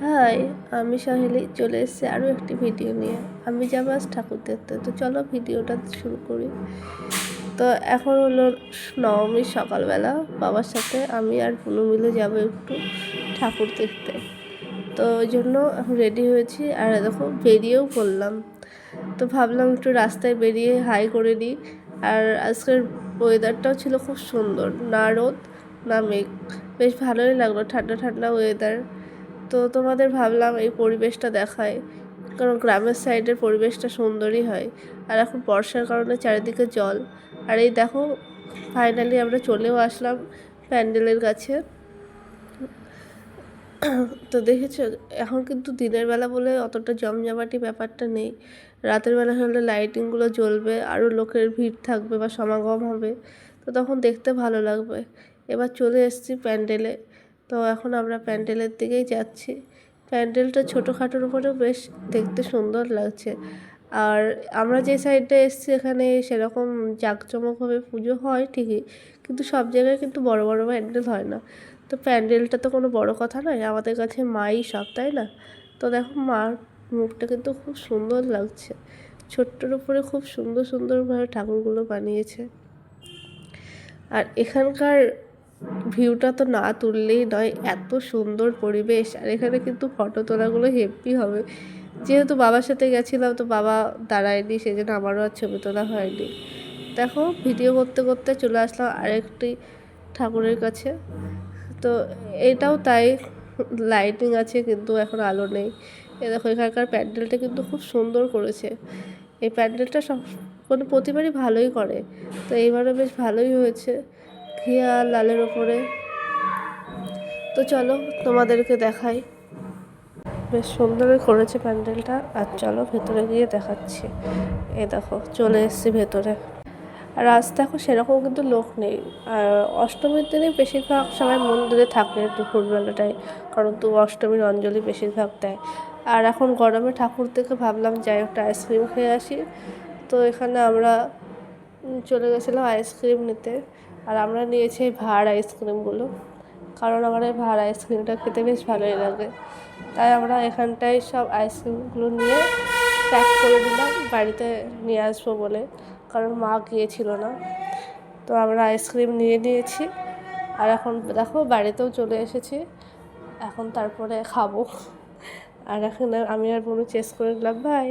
High, আমি সাহেলি চলে এসেছি আরও একটি ভিডিও নিয়ে। আমি যাবো আজ ঠাকুর দেখতে, তো চলো ভিডিওটা শুরু করি। তো এখন হলো নবমীর সকালবেলা, বাবার সাথে আমি আর পুনু মিলে যাবো একটু ঠাকুর দেখতে। তো ওই জন্য এখন রেডি হয়েছি আর দেখো বেরিয়েও পড়লাম। তো ভাবলাম একটু রাস্তায় বেরিয়ে হাই করে নিই। আর আজকের ওয়েদারটাও ছিল খুব সুন্দর, না রোদ না মেঘ, বেশ ভালোই লাগলো, ঠান্ডা ঠান্ডা ওয়েদার। তো তোমাদের ভাবলাম এই পরিবেশটা দেখায়, কারণ গ্রামের সাইডের পরিবেশটা সুন্দরই হয়। আর এখন বর্ষার কারণে চারিদিকে জল। আর এই দেখো ফাইনালি আমরা চলেও আসলাম প্যান্ডেলের কাছে। তো দেখেছো, এখন কিন্তু দিনের বেলা বলে অতটা জমজমাটি ব্যাপারটা নেই। রাতের বেলা হলে লাইটিংগুলো জ্বলবে, আরও লোকের ভিড় থাকবে বা সমাগম হবে, তো তখন দেখতে ভালো লাগবে। এবার চলে এসেছি প্যান্ডেলে। তো এখন আমরা প্যান্ডেলের দিকেই যাচ্ছি। প্যান্ডেলটা ছোটোখাটোর উপরেও বেশ দেখতে সুন্দর লাগছে। আর আমরা যে সাইডটা এসেছি এখানে সেরকম জাঁকজমকভাবে পুজো হয় ঠিকই, কিন্তু সব জায়গায় কিন্তু বড় বড় প্যান্ডেল হয় না। তো প্যান্ডেলটা তো কোনো বড় কথা নয়, আমাদের কাছে মাই সব, তাই না? তো দেখো মার মুখটা কিন্তু খুব সুন্দর লাগছে, ছোট্টর উপরে খুব সুন্দর সুন্দরভাবে ঠাকুরগুলো বানিয়েছে। আর এখানকার ভিউটা তো না তুললেই নয়, এত সুন্দর পরিবেশ। আর এখানে কিন্তু ফটো তোলাগুলো হেভি হবে। যেহেতু বাবার সাথে গেছিলাম তো বাবা দাঁড়ায়নি, সেই জন্য আমারও আর ছবি তোলা হয়নি। দেখো ভিডিও করতে করতে চলে আসলাম আরেকটি ঠাকুরের কাছে। তো এটাও তাই, লাইটিং আছে কিন্তু এখন আলো নেই। এ দেখো এখানকার প্যান্ডেলটা কিন্তু খুব সুন্দর করেছে। এই প্যান্ডেলটা সব মানে প্রতিবারই ভালোই করে, তো এইবারও বেশ ভালোই হয়েছে, ঘিয়া আর লালের ওপরে। তো চলো তোমাদেরকে দেখাই, বেশ সুন্দরই করেছে প্যান্ডেলটা। আর চলো ভেতরে গিয়ে দেখাচ্ছি। এই দেখো চলে এসেছি ভেতরে। আর আজ দেখো সেরকম কিন্তু লোক নেই। আর অষ্টমীর দিনে বেশিরভাগ সবাই মন্দিরে থাকে দুপুরবেলাটায়, কারণ তো অষ্টমীর অঞ্জলি বেশিরভাগ দেয়। আর এখন গরমে ঠাকুর দেখে ভাবলাম যাই একটা আইসক্রিম খেয়ে আসি। তো এখানে আমরা চলে গেছিলাম আইসক্রিম নিতে। আর আমরা নিয়েছি এই ভাঁড় আইসক্রিমগুলো, কারণ আমার এই ভাঁড় আইসক্রিমটা খেতে বেশ ভালোই লাগে। তাই আমরা এখানটায় সব আইসক্রিমগুলো নিয়ে প্যাক করে দিলাম বাড়িতে নিয়ে আসবো বলে, কারণ মা গিয়েছিল না। তো আমরা আইসক্রিম নিয়ে নিয়েছি। আর এখন দেখো বাড়িতেও চলে এসেছি, এখন তারপরে খাবো। আর এখন আমি আর বোনও চেস করে নিলাম, বাই।